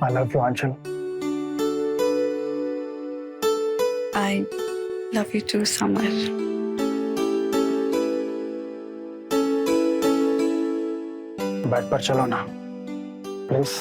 I love you Anchal. I love you too Samar. Bed पर चलो ना प्लीज।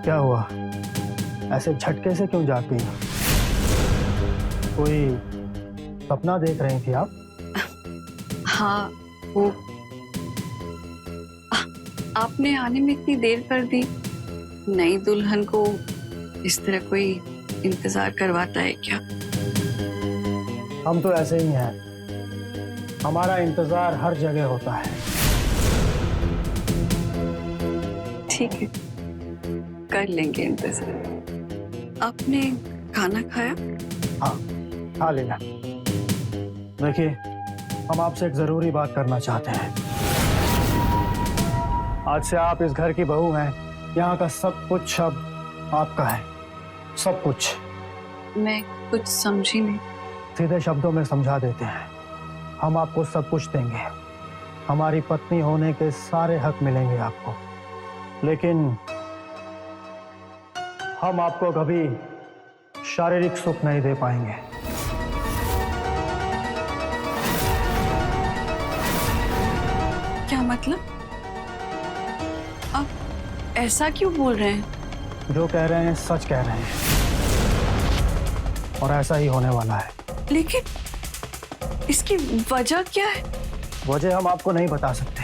क्या हुआ, ऐसे झटके से क्यों जाग गई? कोई सपना देख रही थी आप? हाँ, वो आपने आने में इतनी देर कर दी। नई दुल्हन को इस तरह कोई इंतजार करवाता है क्या? हम तो ऐसे ही हैं, हमारा इंतजार हर जगह होता है। ठीक है, कर लेंगे इंतजार। आपने खाना खाया? हाँ, खा लेना। देखिए, हम आपसे एक जरूरी बात करना चाहते हैं। आज से आप इस घर की बहू हैं। यहाँ का सब कुछ अब आपका है, सब कुछ। मैं कुछ समझी नहीं। सीधे शब्दों में समझा देते हैं। हम आपको सब कुछ देंगे, हमारी पत्नी होने के सारे हक मिलेंगे आपको, लेकिन हम आपको कभी शारीरिक सुख नहीं दे पाएंगे। क्या मतलब? आप ऐसा क्यों बोल रहे हैं? जो कह रहे हैं सच कह रहे हैं, और ऐसा ही होने वाला है। लेकिन इसकी वजह क्या है? वजह हम आपको नहीं बता सकते,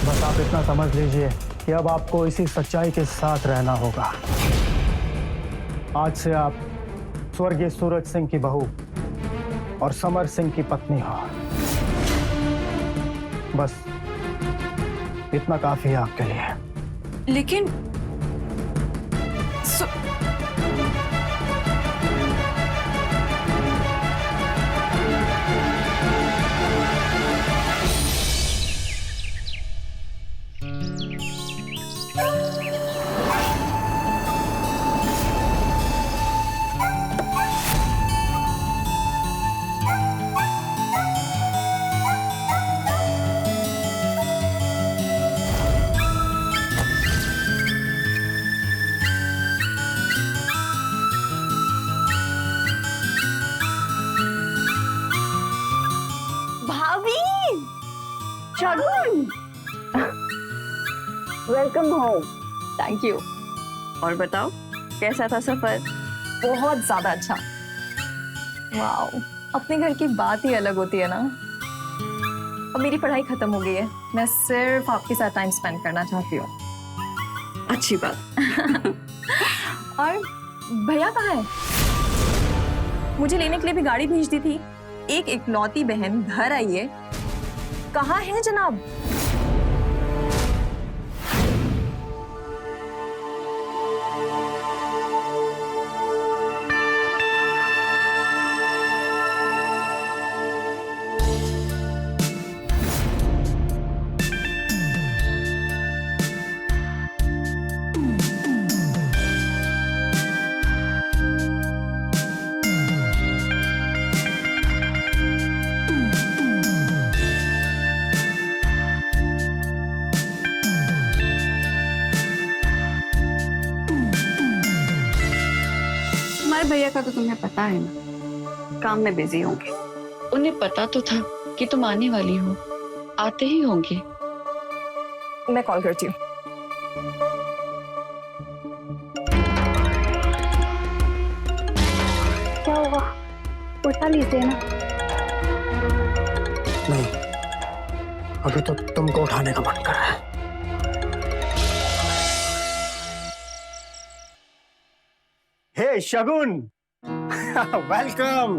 बस आप इतना समझ लीजिए कि अब आपको इसी सच्चाई के साथ रहना होगा। आज से आप स्वर्गीय सूरज सिंह की बहू और समर सिंह की पत्नी हो। बस इतना काफी है आपके लिए। लेकिन शगुन, वेलकम होम। Thank you. और बताओ, कैसा था सफर? बहुत ज्यादा अच्छा। वाओ, अपने घर की बात ही अलग होती है ना। अब मेरी पढ़ाई खत्म हो गई है, मैं सिर्फ आपके साथ टाइम स्पेंड करना चाहती हूँ। अच्छी बात। और भैया कहाँ है? मुझे लेने के लिए भी गाड़ी भेज दी थी। एक इकलौती बहन घर आई है, कहाँ है जनाब? खैर भैया का तो तुम्हें पता है ना, काम में बिजी होंगे। उन्हें पता तो था कि तुम आने वाली हो, आते ही होंगे। मैं कॉल करती हूँ। क्या हुआ, उठा लीजिए ना। नहीं, अभी तो तुमको उठाने का मन कर रहा है। हे शगुन, वेलकम।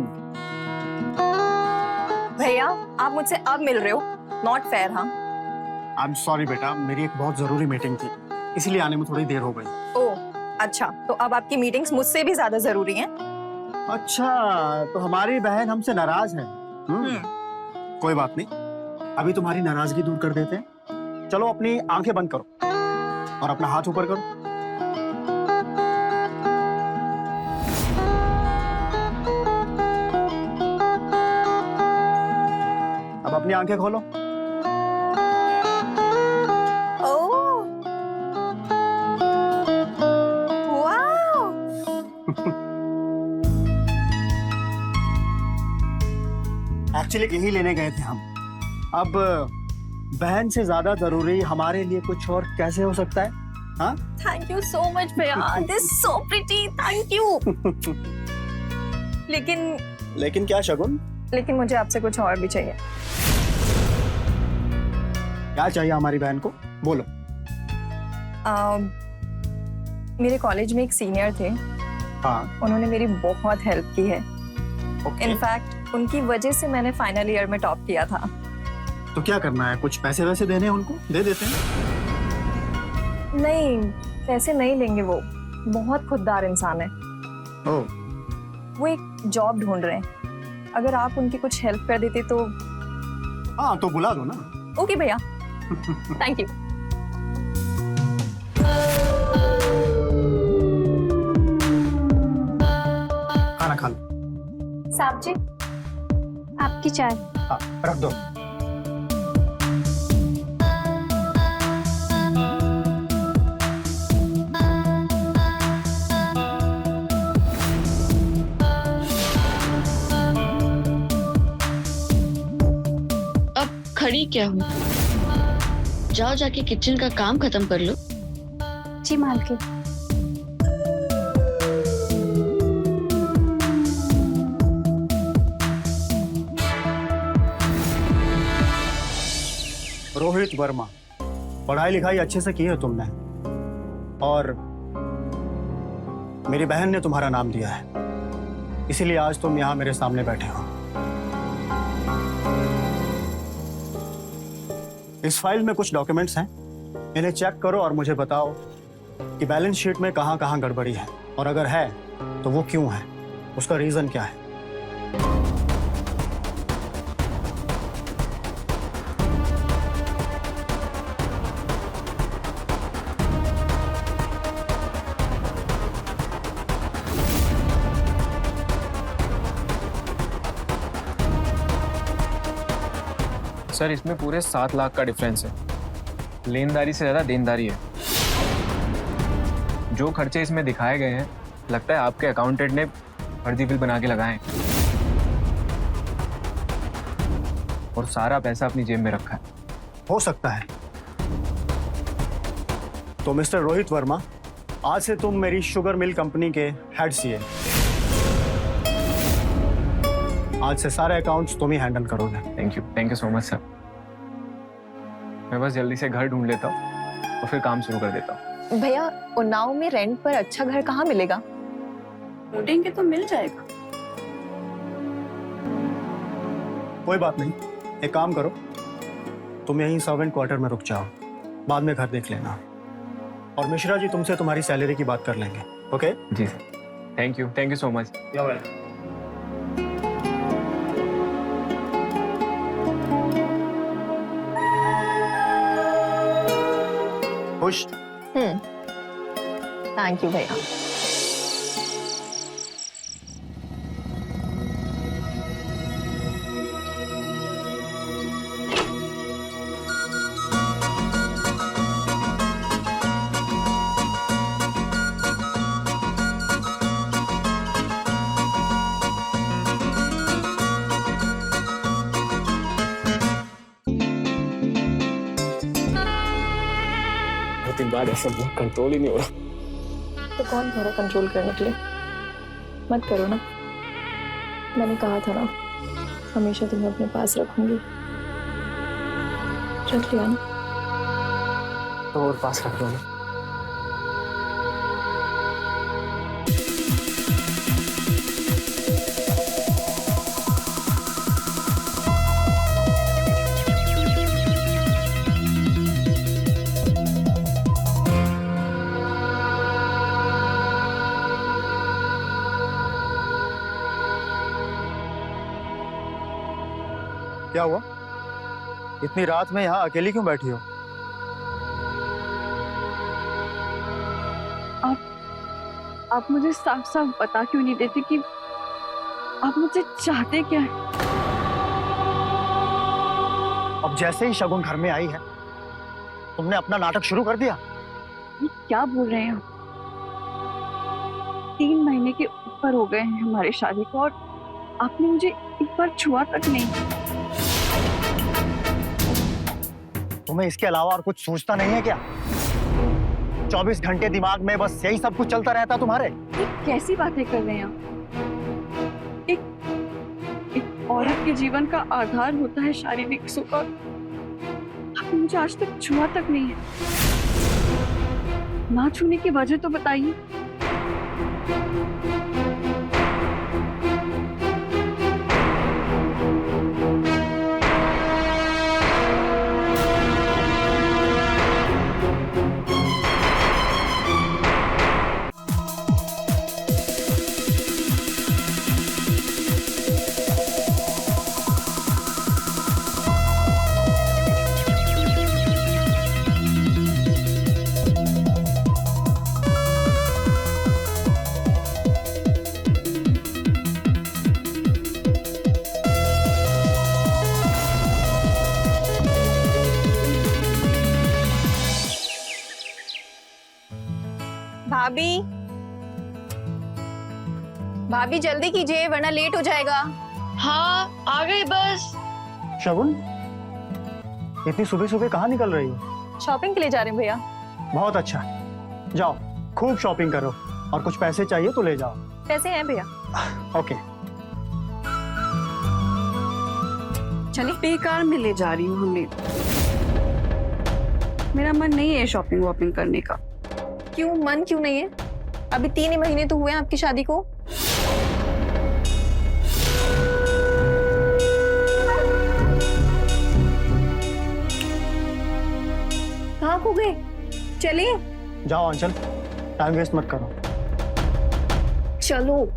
भैया आप मुझसे अब मिल रहे हो, नॉट फेयर। हाँ आई एम सॉरी बेटा, मेरी एक बहुत जरूरी मीटिंग थी, इसलिए आने में थोड़ी देर हो गई। ओह अच्छा, तो अब आपकी मीटिंग्स मुझसे भी ज्यादा जरूरी हैं। अच्छा, तो हमारी बहन हमसे नाराज है। कोई बात नहीं, अभी तुम्हारी नाराजगी दूर कर देते हैं। चलो अपनी आंखें बंद करो और अपना हाथ ऊपर करो। अब अपनी आंखें खोलो। ओह वाओ, एक्चुअली यही लेने गए थे हम। अब बहन से ज्यादा जरूरी हमारे लिए कुछ और कैसे हो सकता है? हाँ, थैंक यू सो मच भैया, this so pretty, thank you. लेकिन क्या शगुन? लेकिन मुझे आपसे कुछ और भी चाहिए। क्या चाहिए हमारी बहन को? बोलो। मेरे कॉलेज में एक सीनियर थे, हाँ, उन्होंने मेरी बहुत हेल्प की है। ओके। इनफैक्ट उनकी वजह से मैंने फाइनल ईयर में टॉप किया था। तो क्या करना है, कुछ पैसे वैसे देने हैं उनको? दे देते हैं। नहीं, पैसे नहीं लेंगे, वो बहुत खुददार इंसान है। ओह, वो एक जॉब ढूंढ रहे हैं, अगर आप उनकी कुछ हेल्प कर देते तो। हाँ तो बुला दो ना। ओके भैया, थैंक यू। खाना खा लो। साहब जी, आपकी चाय। हाँ, रख दो। अब खड़ी क्या हो, जाओ जाके किचन का काम खत्म कर लो। जी मालकिन। रोहित वर्मा, पढ़ाई लिखाई अच्छे से की है तुमने, और मेरी बहन ने तुम्हारा नाम दिया है, इसीलिए आज तुम यहाँ मेरे सामने बैठे हो। इस फाइल में कुछ डॉक्यूमेंट्स हैं, इन्हें चेक करो और मुझे बताओ कि बैलेंस शीट में कहाँ कहाँ गड़बड़ी है, और अगर है तो वो क्यों है, उसका रीजन क्या है। सर इसमें पूरे 7 लाख का डिफरेंस है। लेनदारी से ज़्यादा देनदारी है। जो खर्चे इसमें दिखाए गए हैं, लगता है आपके अकाउंटेंट ने फर्जी बिल बना के लगाए हैं और सारा पैसा अपनी जेब में रखा है। हो सकता है। तो मिस्टर रोहित वर्मा, आज से तुम मेरी शुगर मिल कंपनी के हेड सीए। आज से सारे अकाउंट्स तुम ही हैंडल करोगे। Thank you so much sir. मैं बस जल्दी से घर ढूंढ लेता हूँ और फिर काम शुरू कर देता हूँ। भैया, उन्नाव में रेंट पर अच्छा घर कहाँ मिलेगा? ढूंढेंगे तो मिल जाएगा। कोई बात नहीं, एक काम करो, तुम यहीं सर्वेंट क्वार्टर में रुक जाओ, बाद में घर देख लेना, और मिश्रा जी तुमसे तुम्हारी सैलरी की बात कर लेंगे। ओके? जी sir, thank you so much. खुश? थैंक यू भैया। दिन बाद ऐसा मुंह कंट्रोल ही नहीं हो रहा। तो कौन कह रहा कंट्रोल करने के लिए? मत करो ना, मैंने कहा था ना हमेशा तुम्हें अपने पास रखूंगी। रख लिया ना? तो और पास रख लो ना। क्या हुआ? इतनी रात में यहाँ अकेली क्यों बैठी हो? आप मुझे साफ साफ बता क्यों नहीं देते कि आप मुझसे चाहते क्या है? अब जैसे ही शगुन घर में आई है तुमने अपना नाटक शुरू कर दिया। ये क्या बोल रहे हैं आप? 3 महीने के ऊपर हो गए हैं हमारे शादी को और आपने मुझे एक बार छुआ तक नहीं। तुम्हें इसके अलावा और कुछ सोचता नहीं है क्या? 24 घंटे दिमाग में बस यही सब कुछ चलता रहता तुम्हारे। ये कैसी बातें कर रहे हैं आप? एक औरत के जीवन का आधार होता है शारीरिक सुख और आपने मुझे आज तक छुआ तक नहीं है। ना छूने की वजह तो बताइए। भाभी, भाभी जल्दी कीजिए वरना लेट हो जाएगा। हाँ आ गई बस। शगुन, इतनी सुबह सुबह कहाँ निकल रही हो? शॉपिंग के लिए जा रहे हैं भैया। बहुत अच्छा, जाओ खूब शॉपिंग करो और कुछ पैसे चाहिए तो ले जाओ। पैसे हैं भैया। ओके। चलिए बेकार में ले जा रही हूँ हमें। मेरा मन नहीं है शॉपिंग वॉपिंग करने का। क्यों मन क्यों नहीं है? अभी 3 ही महीने तो हुए हैं आपकी शादी को। कहाँ खो गए? चलिए। जाओ अंचल, टाइम वेस्ट मत करो। चलो।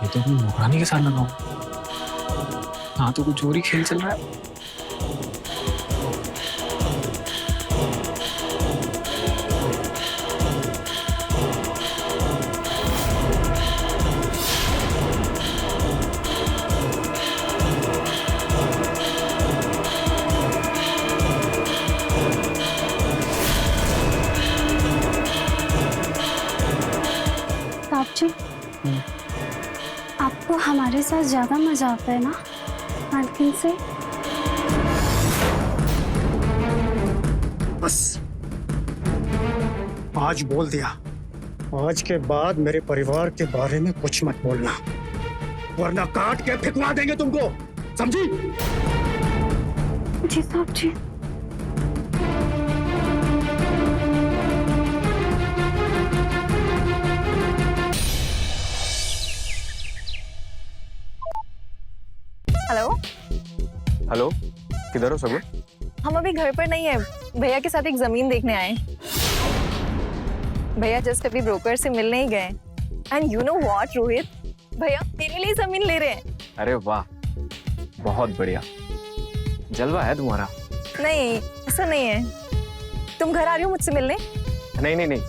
तो अपनी नौकरानी के साथ लगा हूँ। हाँ तो कुछ चोरी खेल चल रहा है। साहब जी, आपको हमारे साथ ज्यादा मजा आता है ना मालकिन से? बस आज बोल दिया, आज के बाद मेरे परिवार के बारे में कुछ मत बोलना वरना काट के फेंकवा देंगे तुमको, समझी? जी साहब जी। हेलो, हेलो, किधर हो सगुन? हम अभी घर पर नहीं है, भैया के साथ एक जमीन देखने आए। भैया जस्ट अभी ब्रोकर से मिलने ही गए। And you know what Rohit, भैया तेरे लिए जमीन ले रहे हैं। अरे वाह, बहुत बढ़िया, जलवा है तुम्हारा। नहीं ऐसा नहीं है, तुम घर आ रही हो मुझसे मिलने? नहीं नहीं नहीं,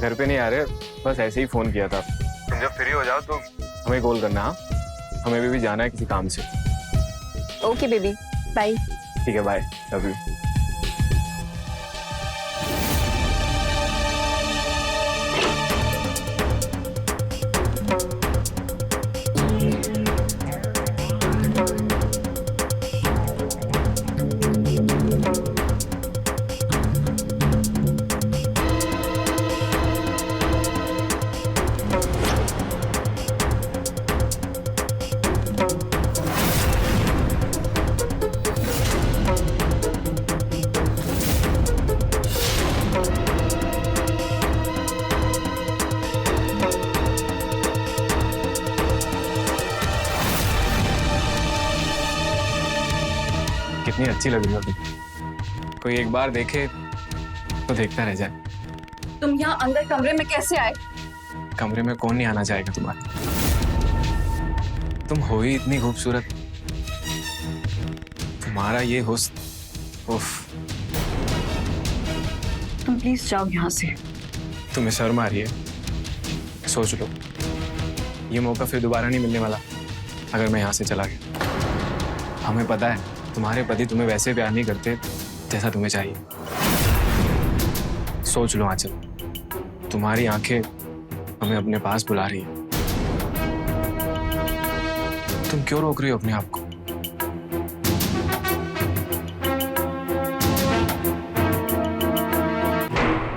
घर पे नहीं आ रहे, बस ऐसे ही फोन किया था। तुम जब फ्री हो जाओ तो हमें कॉल करना। हाँ, हमें भी जाना है किसी काम से। Okay baby, bye. ठीक है, बाय, लव यू। कितनी अच्छी लग रही हो तुम। कोई एक बार देखे तो देखता रह जाए। तुम यहाँ अंदर कमरे में कैसे आए? कमरे में कौन नहीं आना चाहेगा तुम्हारे? तुम हो ही इतनी खूबसूरत, तुम्हारा ये हुस्न, उफ। तुम प्लीज जाओ यहाँ से। तुम्हें शर्म आ रही है? सोच लो, ये मौका फिर दोबारा नहीं मिलने वाला अगर मैं यहाँ से चला गया। हमें पता है तुम्हारे पति तुम्हें वैसे प्यार नहीं करते जैसा तुम्हें चाहिए। सोच लो आंचल, तुम्हारी आंखें हमें अपने पास बुला रही है। तुम क्यों रोक रही हो अपने आप को?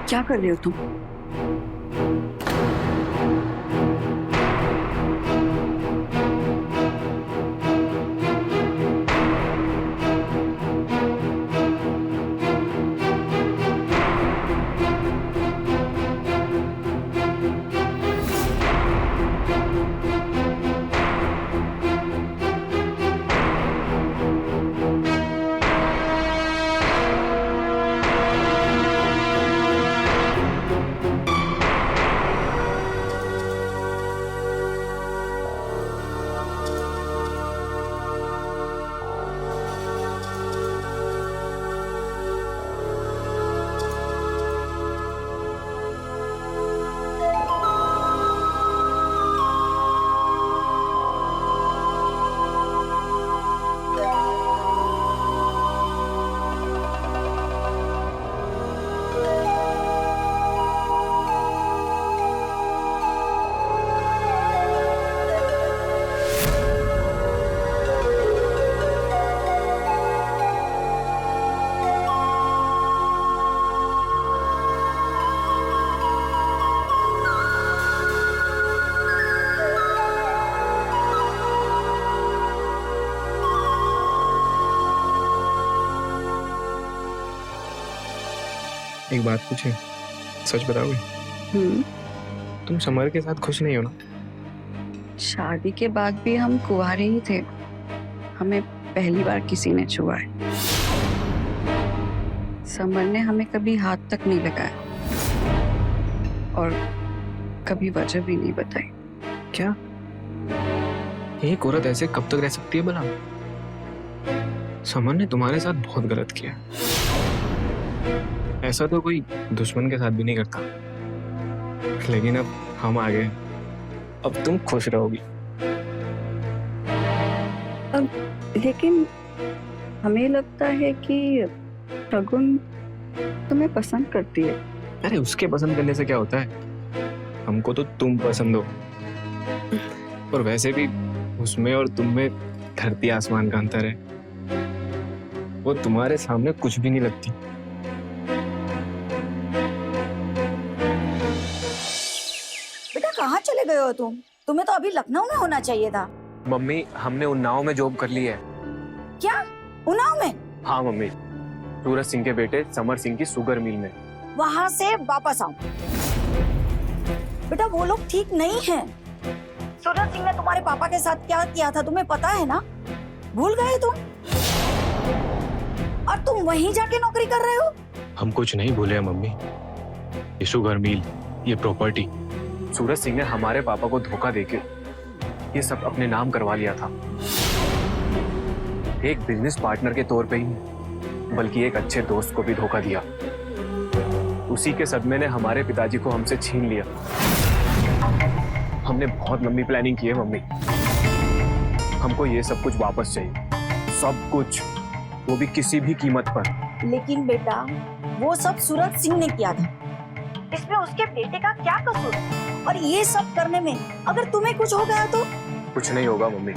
क्या कर रहे हो तुम? एक बात पूछे, सच बताओगे? तुम समर के साथ खुश नहीं हो ना? शादी के बाद भी हम कुंवारे ही थे। हमें पहली बार किसी ने छुआ है। समर ने हमें कभी हाथ तक नहीं लगाया और कभी वजह भी नहीं बताई। क्या एक औरत ऐसे कब तक रह सकती है भला? समर ने तुम्हारे साथ बहुत गलत किया। ऐसा तो कोई दुश्मन के साथ भी नहीं करता। लेकिन अब हम आ गए, अब तुम खुश रहोगी। लेकिन हमें लगता है कि शगुन तुम्हें पसंद करती है। अरे उसके पसंद करने से क्या होता है? हमको तो तुम पसंद हो। और वैसे भी उसमें और तुम में धरती आसमान का अंतर है। वो तुम्हारे सामने कुछ भी नहीं लगती। बेटा कहाँ चले गए हो तुम? तुम्हें तो अभी लखनऊ में होना चाहिए था। मम्मी, हमने उन्नाव में जॉब कर ली है। क्या? उन्नाव में? हाँ मम्मी, सूरज सिंह के बेटे समर सिंह की शुगर मिल में। वहां से वापस आओ। बेटा वो लोग ठीक नहीं हैं। सूरज सिंह ने तुम्हारे पापा के साथ क्या किया था तुम्हें पता है ना? भूल गए तुम? और तुम वहीं जाके नौकरी कर रहे हो? हम कुछ नहीं भूले हैं मम्मी। ये शुगर मिल, ये प्रॉपर्टी, सूरज सिंह ने हमारे पापा को धोखा देके ये सब अपने नाम करवा लिया था। एक बिजनेस पार्टनर के तौर पे ही नहीं, बल्कि एक अच्छे दोस्त को भी धोखा दिया। उसी के सदमे ने हमारे पिताजी को हमसे छीन लिया। हमने बहुत लंबी प्लानिंग की है मम्मी। हमको ये सब कुछ वापस चाहिए, सब कुछ, वो भी किसी भी कीमत पर। लेकिन बेटा वो सब सूरज सिंह ने किया था, इसमें उसके बेटे का क्या कसूर? और ये सब करने में अगर तुम्हें कुछ हो गया तो? कुछ नहीं होगा मम्मी,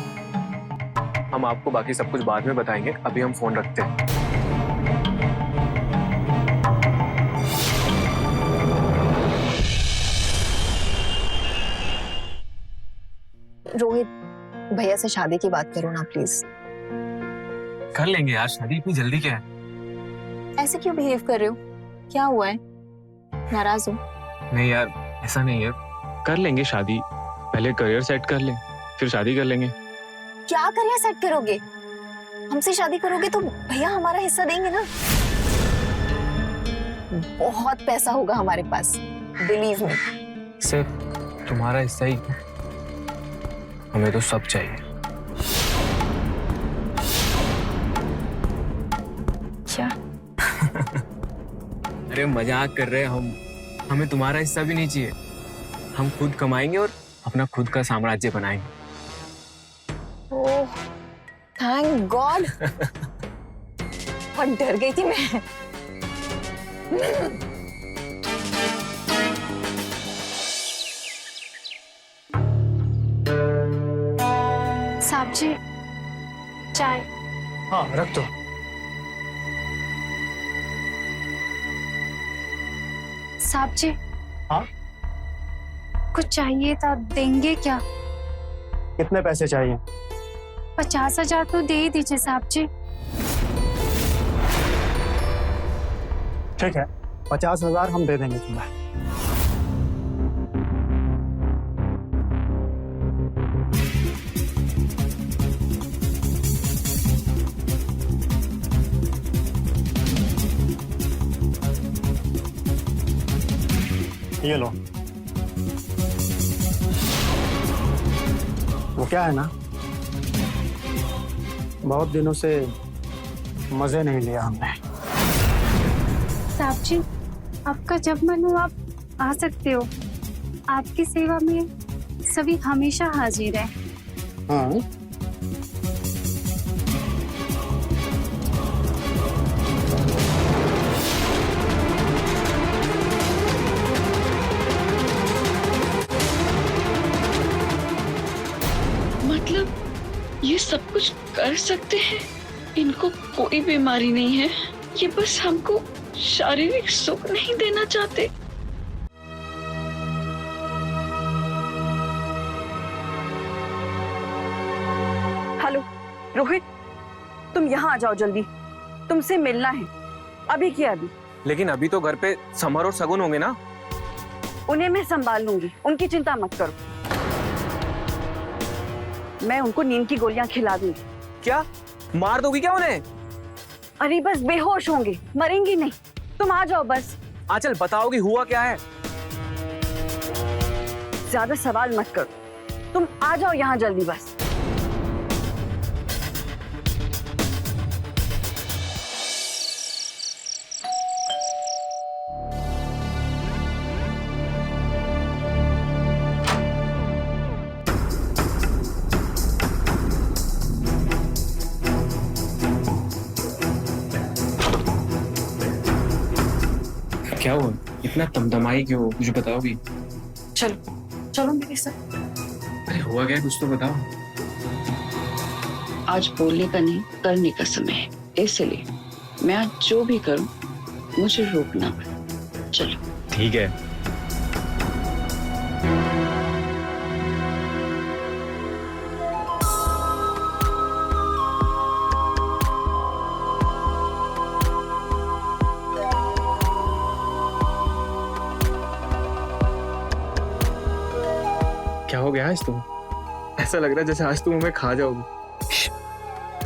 हम आपको बाकी सब कुछ बाद में बताएंगे। अभी हम फोन रखते हैं। रोहित, भैया से शादी की बात करो ना प्लीज। कर लेंगे यार शादी, इतनी जल्दी क्या है? ऐसे क्यों बिहेव कर रहे हो? क्या हुआ है? नाराज हो? नहीं यार, ऐसा नहीं है, कर लेंगे शादी। पहले करियर सेट कर ले, फिर शादी कर लेंगे। क्या करियर सेट करोगे? हमसे शादी करोगे तो भैया हमारा हिस्सा देंगे ना। बहुत पैसा होगा हमारे पास, बिलीव मी। सिर्फ तुम्हारा हिस्सा ही, हमें तो सब चाहिए। क्या? अरे मजाक कर रहे हैं हम, हमें तुम्हारा हिस्सा भी नहीं चाहिए। हम खुद कमाएंगे और अपना खुद का साम्राज्य बनाएंगे। ओह, थैंक गॉड। बहुत डर गई थी मैं। साहब जी, चाय। हाँ रख दो। साहब जी। हाँ? कुछ चाहिए था, देंगे क्या? कितने पैसे चाहिए? 50,000 तो दे ही दीजिए साहब जी। ठीक है, 50,000 हम दे देंगे तुम्हें। ये लो। वो क्या है ना, बहुत दिनों से मजे नहीं लिया हमने। साहब जी, आपका जब मन हो आप आ सकते हो। आपकी सेवा में सभी हमेशा हाजिर है। हाँ मतलब ये सब कुछ कर सकते हैं? इनको कोई बीमारी नहीं है, ये बस हमको शारीरिक सुख नहीं देना चाहते। हेलो रोहित, तुम यहाँ आ जाओ जल्दी, तुमसे मिलना है अभी के अभी। लेकिन अभी तो घर पे समर और सगुन होंगे ना। उन्हें मैं संभाल लूंगी, उनकी चिंता मत करो। मैं उनको नींद की गोलियां खिला दूंगी। क्या मार दोगी क्या उन्हें? अरे बस बेहोश होंगे, मरेंगी नहीं। तुम आ जाओ बस। आंचल बताओगी हुआ क्या है? ज्यादा सवाल मत करो, तुम आ जाओ यहाँ जल्दी बस। क्या हुआ? इतना तमतमाई क्यों? मुझे बताओगी? चलो चलो मेरे साथ। अरे हुआ क्या, कुछ तो बताओ। आज बोलने का नहीं, करने का समय है, इसलिए मैं आज जो भी करूं मुझे रोकना मत। चलो। ठीक है। आज तुम? ऐसा लग रहा है जैसे आज तुम हमें खा जाओगी।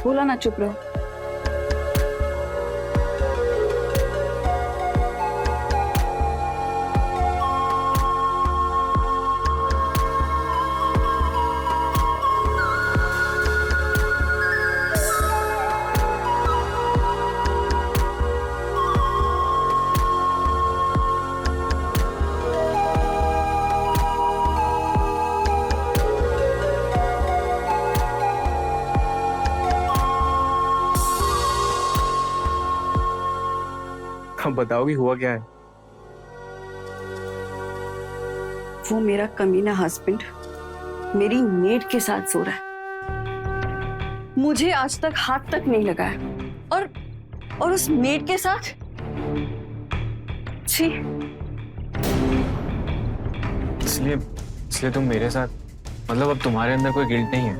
बोला ना, चुप रहो। अब बताओगी हुआ क्या है? वो मेरा कमीना हस्बैंड मेरी मेड के साथ सो रहा है। मुझे आज तक हाथ तक नहीं लगाया और उस मेड के साथ। छी। इसलिए तुम मेरे साथ, मतलब अब तुम्हारे अंदर कोई गिल्ट नहीं है?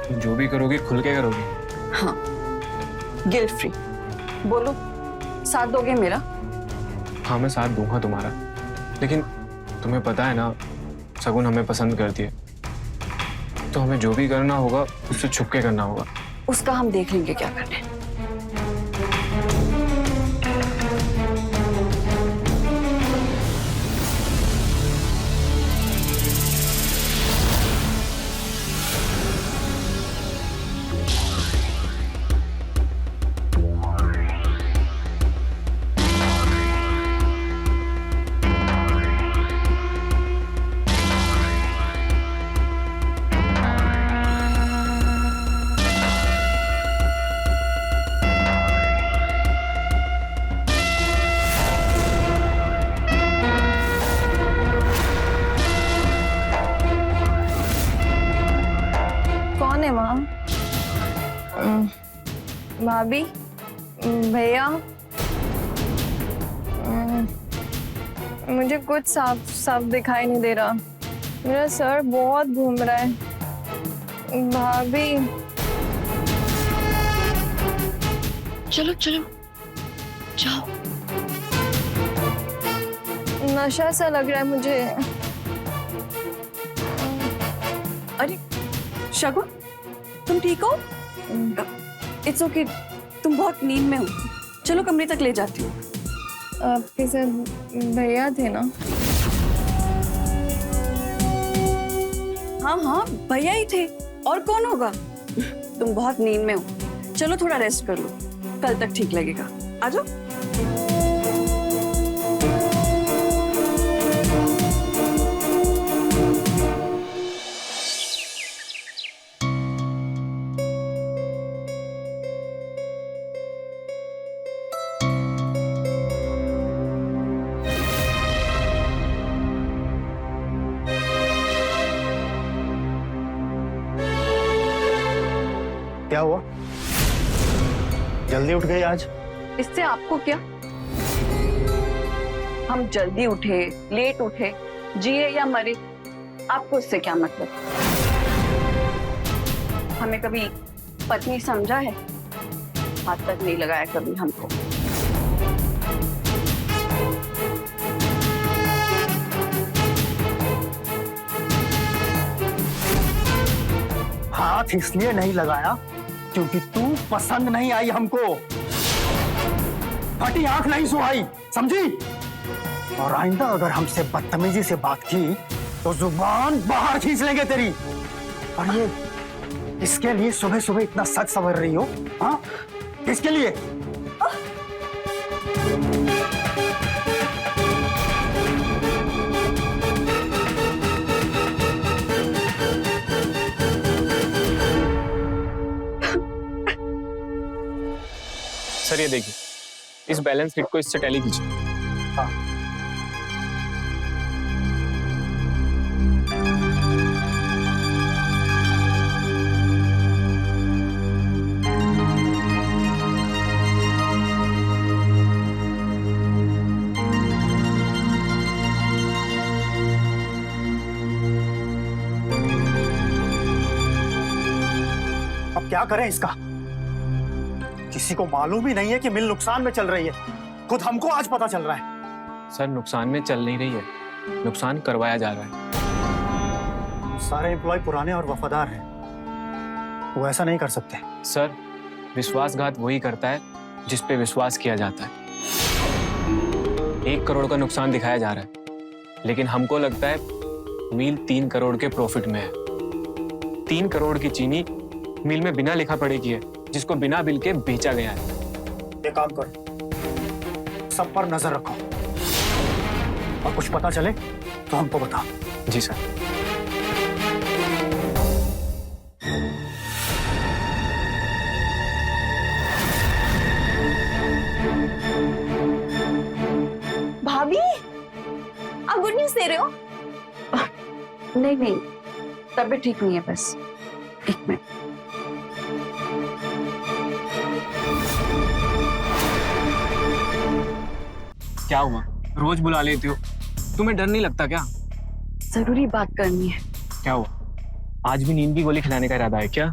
तुम जो भी करोगी खुल के करोगी? हाँ, गिल्ट फ्री। बोलो, साथ दोगे मेरा? हाँ, मैं साथ दूंगा तुम्हारा, लेकिन तुम्हें पता है ना शगुन हमें पसंद करती है, तो हमें जो भी करना होगा उससे छुप के करना होगा। उसका हम देख लेंगे क्या करना है। कौन है वहाँ? भाभी, भैया, मुझे कुछ साफ साफ दिखाई नहीं दे रहा। मेरा सर बहुत घूम रहा है। भाभी, चलो चलो जाओ। नशा सा लग रहा है मुझे। अरे शगुन, तुम ठीक हो? इट्स ओके, तुम बहुत नींद में हो। चलो कमरे तक ले जाती हूँ। आपके साथ भैया थे ना? हाँ हाँ, भैया ही थे, और कौन होगा? तुम बहुत नींद में हो, चलो थोड़ा रेस्ट कर लो, कल तक ठीक लगेगा। आ जाओ। क्या हुआ? जल्दी उठ गई आज? इससे आपको क्या? हम जल्दी उठे, लेट उठे, जिए या मरे, आपको इससे क्या मतलब? हमें कभी पत्नी समझा है? हाथ तक नहीं लगाया कभी हमको। हाथ इसलिए नहीं लगाया क्योंकि तू पसंद नहीं आई हमको। फटी आंख नहीं सुहाई, समझी? और आइंदा अगर हमसे बदतमीजी से बात की तो जुबान बाहर खींच लेंगे तेरी। और ये इसके लिए सुबह सुबह इतना सच सवर रही हो? हाँ, किसके लिए? सर ये देखिए, इस बैलेंस शीट को इससे टैली कीजिए। हाँ। अब क्या करें इसका? किसी को मालूम ही नहीं है कि मिल नुकसान में चल रही है, खुद हमको आज पता चल रहा है। सर नुकसान में चल नहीं रही है, नुकसान करवाया जा रहा है। सारे एम्प्लॉय पुराने और वफादार हैं, वो ऐसा नहीं कर सकते। सर, विश्वासघात वही करता है जिस पे विश्वास किया जाता है। 1 करोड़ का नुकसान दिखाया जा रहा है, लेकिन हमको लगता है मील 3 करोड़ के प्रॉफिट में है। 3 करोड़ की चीनी मील में बिना लिखा पढ़े की है, जिसको बिना बिल के बेचा गया है। ये काम करो, सब पर नजर रखो, और कुछ पता चले तो हमको बता। जी सर। भाभी, आप गुड न्यूज दे रहे हो? नहीं नहीं, तबीयत ठीक नहीं है, बस 1 मिनट। क्या हुआ? रोज बुला लेती हो, तुम्हें डर नहीं लगता क्या? जरूरी बात करनी है। क्या हुआ? आज भी नींद की गोली खिलाने का इरादा है क्या?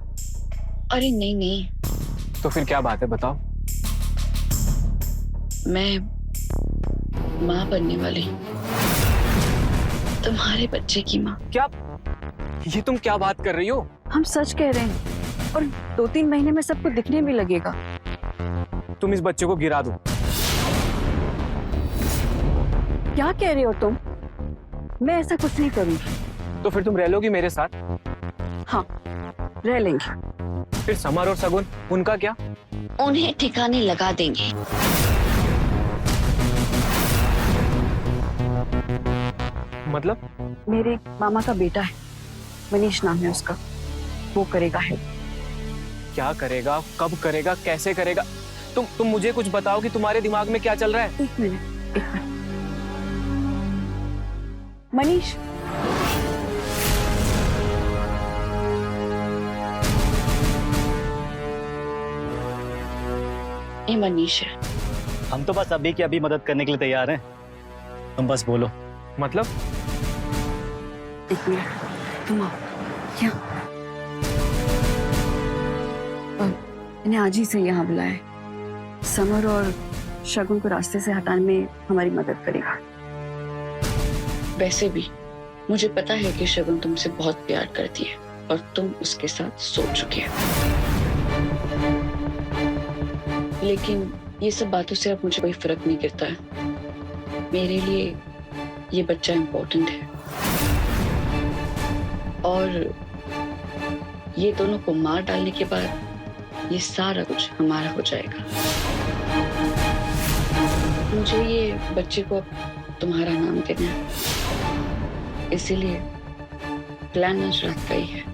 अरे नहीं नहीं, तो फिर क्या बात है, बताओ। मैं माँ बनने वाली हूँ, तुम्हारे बच्चे की माँ। क्या? ये तुम क्या बात कर रही हो? हम सच कह रहे हैं, और 2-3 महीने में सबको दिखने भी लगेगा। तुम इस बच्चे को गिरा दो। क्या कह रहे हो तुम? मैं ऐसा कुछ नहीं करूंगी। तो फिर तुम रह लोगी मेरे साथ? हाँ, रह लेंगे। फिर समर और सगुन, उनका क्या? उन्हें ठिकाने लगा देंगे। मतलब? मेरे मामा का बेटा है, मनीष नाम है उसका, वो करेगा हेल्प। क्या करेगा, कब करेगा, कैसे करेगा? तुम मुझे कुछ बताओ कि तुम्हारे दिमाग में क्या चल रहा है। 1 मिनट, 1 मिनट। मनीष, ये मनीष है। हम तो बस अभी की अभी मदद करने के लिए तैयार हैं, तुम बस बोलो। मतलब? 1 मिनट, तुम आओ। क्या? मैंने आज ही से यहाँ बुलाया है। समर और शगुन को रास्ते से हटाने में हमारी मदद करेगा। वैसे भी मुझे पता है कि शगुन तुमसे बहुत प्यार करती है और तुम उसके साथ सो चुके हो, लेकिन ये सब बातों से अब मुझे कोई फर्क नहीं गिरता है। मेरे लिए ये बच्चा इम्पोर्टेंट है, और ये दोनों को मार डालने के बाद ये सारा कुछ हमारा हो जाएगा। मुझे ये बच्चे को अब तुम्हारा नाम देना है, इसीलिए प्लान आज रात का ही है।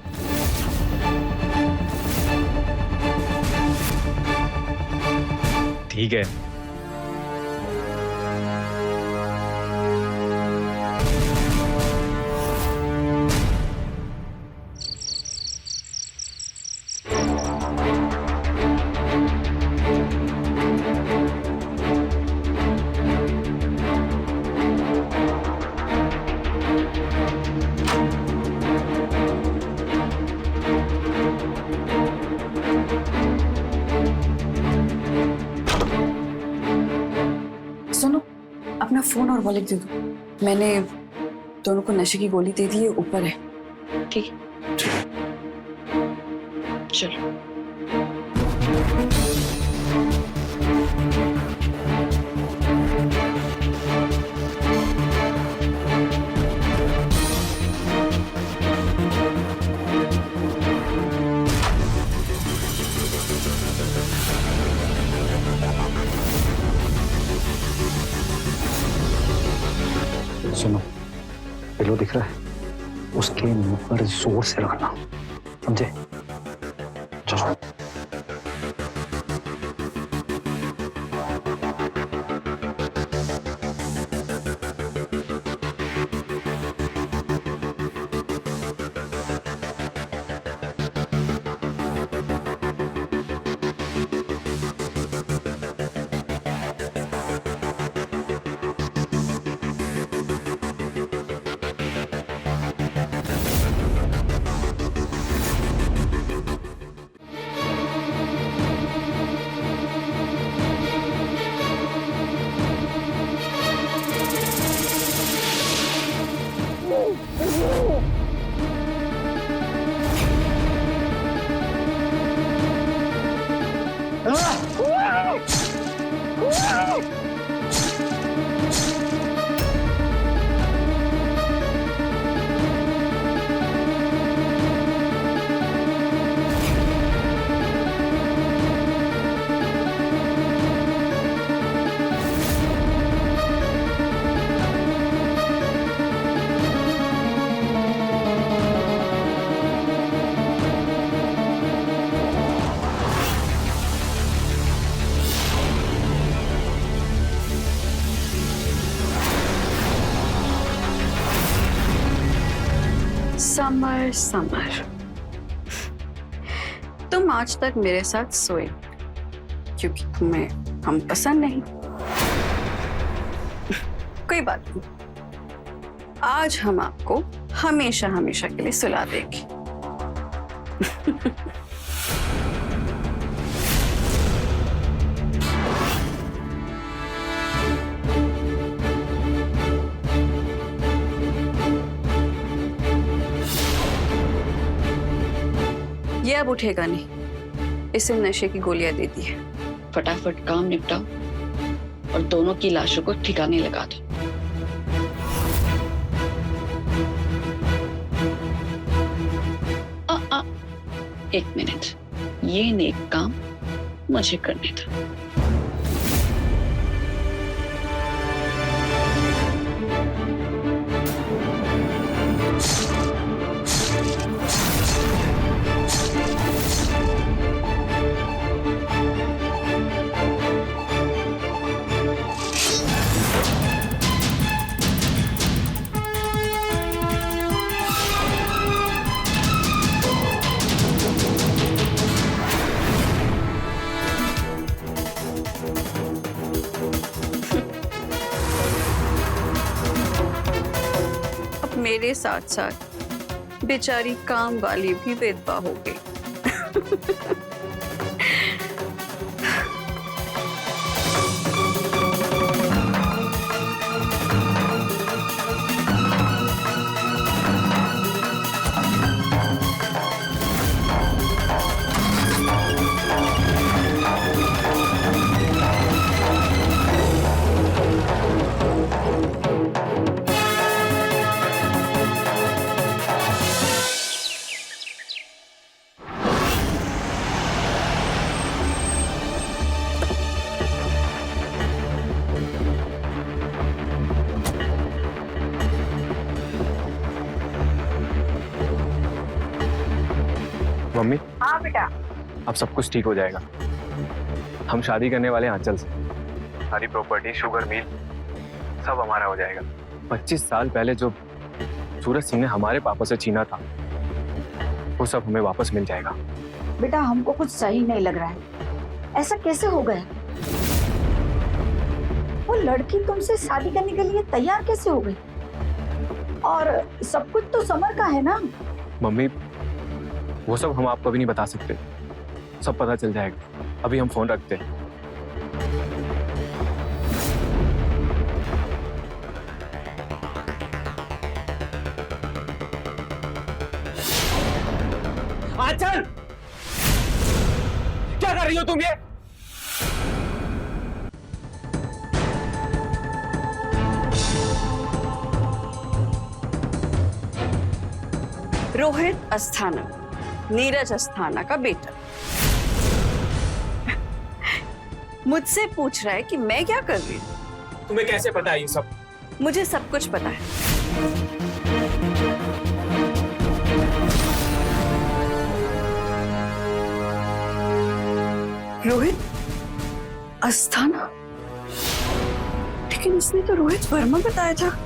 ठीक है, सुनो, अपना फोन और वॉलेट दे दो। मैंने दोनों को नशे की गोली दे दी है, ऊपर है। ठीक है, चलो। सुनो, पिलो दिख रहा है, उसके मुंह पर जोर से रखना, समझे? चलो। समर समर, तुम आज तक मेरे साथ सोए क्योंकि तुम्हें हम पसंद नहीं। कोई बात नहीं, आज हम आपको हमेशा हमेशा के लिए सुला देंगे। ये अब उठेगा नहीं, इसे नशे की गोलियां दे दी है। फटाफट काम निपटाओ और दोनों की लाशों को ठिकाने लगा दो। एक मिनट, ये नेक काम मुझे करने दो। मेरे साथ साथ बेचारी काम वाली भी विधवा हो गई। मम्मी, हाँ बेटा। अब सब कुछ ठीक हो जाएगा। हम शादी करने वाले हैं आंचल से। सारी प्रॉपर्टी, शुगर मिल सब हमारा हो जाएगा। 25 साल पहले जो सूरज सिंह ने हमारे पापा से छीना था वो सब हमें वापस मिल जाएगा। बेटा हमको कुछ सही नहीं लग रहा है, ऐसा कैसे हो गया? वो लड़की तुमसे शादी करने के लिए तैयार कैसे हो गई? और सब कुछ तो समर का है ना? मम्मी, वो सब हम आपको अभी नहीं बता सकते, सब पता चल जाएगा। अभी हम फोन रखते हैं। आंचल, क्या कर रही हो तुम ये? रोहित अस्थाना, नीरज अस्थाना का बेटा, मुझसे पूछ रहा है कि मैं क्या कर रही हूँ। तुम्हें कैसे पता है ये सब? मुझे सब कुछ पता है। रोहित अस्थाना, लेकिन इसने तो रोहित वर्मा बताया था।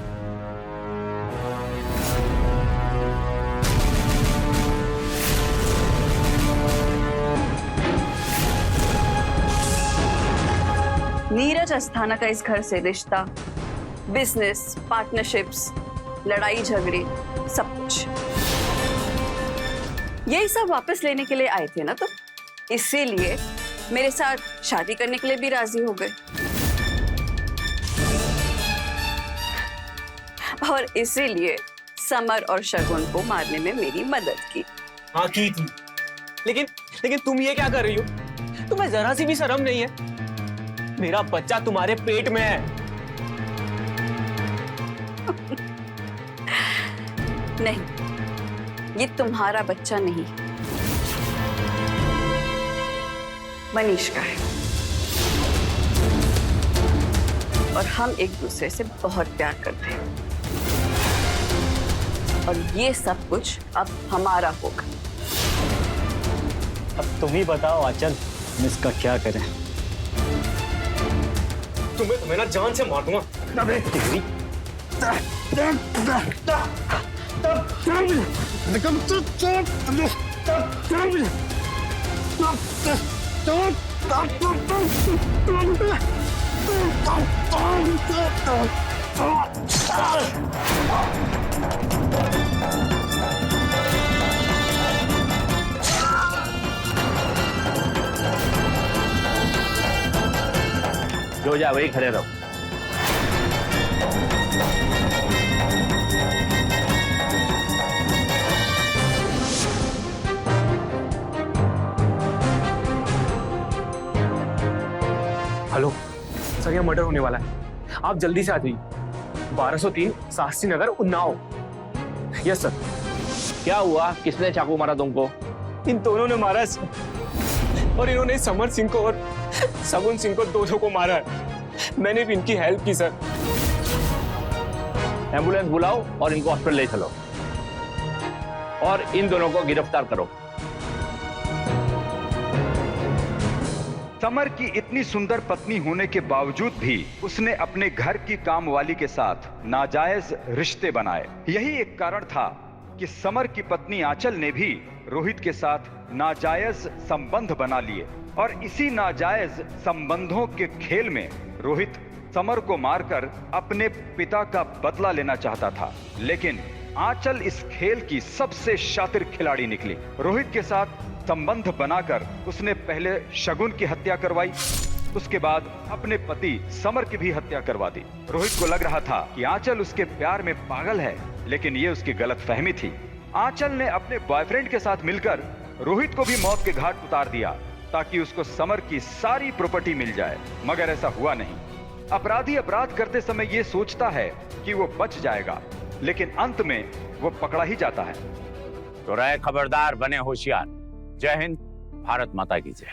नीरज अस्थाना का इस घर से रिश्ता, बिजनेस, पार्टनरशिप्स, लड़ाई झगड़े, सब कुछ यही सब वापस लेने के लिए आए थे ना तुम, इसीलिए मेरे साथ शादी करने के लिए भी राजी हो गए और इसीलिए समर और शगुन को मारने में मेरी मदद की। हाँ की थी, लेकिन तुम ये क्या कर रही हो? तुम्हें जरा सी भी शर्म नहीं है? मेरा बच्चा तुम्हारे पेट में है। नहीं, ये तुम्हारा बच्चा नहीं, मनीष का है और हम एक दूसरे से बहुत प्यार करते हैं और ये सब कुछ अब हमारा होगा। अब तुम ही बताओ आंचल, हम इसका क्या करें? तुम्हें ना जान से मार दूंगा। जो जाए वही खड़े रहो। हेलो सर, यहाँ मर्डर होने वाला है, आप जल्दी से आ जाइए। 1203 शास्त्री नगर, उन्नाव। Yes sir. क्या हुआ? किसने चाकू मारा तुमको? इन दोनों ने मारा है सर, और इन्होंने समर सिंह को और सगुन सिंह को, दोनों को मारा है। मैंने भी इनकी हेल्प की सर। एम्बुलेंस बुलाओ और इनको हॉस्पिटल ले चलो, और इन दोनों को गिरफ्तार करो। समर की इतनी सुंदर पत्नी होने के बावजूद भी उसने अपने घर की कामवाली के साथ नाजायज रिश्ते बनाए। यही एक कारण था कि समर की पत्नी आंचल ने भी रोहित के साथ नाजायज संबंध बना लिए, और इसी नाजायज संबंधों के खेल में रोहित समर को मारकर अपने पिता का बदला लेना चाहता था। लेकिन आंचल इस खेल की सबसे शातिर खिलाड़ी निकली। रोहित के साथ संबंध बनाकर उसने पहले शगुन की हत्या करवाई, उसके बाद अपने पति समर की भी हत्या करवा दी। रोहित को लग रहा था कि आंचल उसके प्यार में पागल है, लेकिन ये उसकी गलतफहमी थी। आंचल ने अपने बॉयफ्रेंड के साथ मिलकर रोहित को भी मौत के घाट उतार दिया, ताकि उसको समर की सारी प्रॉपर्टी मिल जाए। मगर ऐसा हुआ नहीं। अपराधी अपराध करते समय ये सोचता है कि वो बच जाएगा, लेकिन अंत में वो पकड़ा ही जाता है। तो रहे खबरदार, बने होशियार। जय हिंद, भारत माता की जय।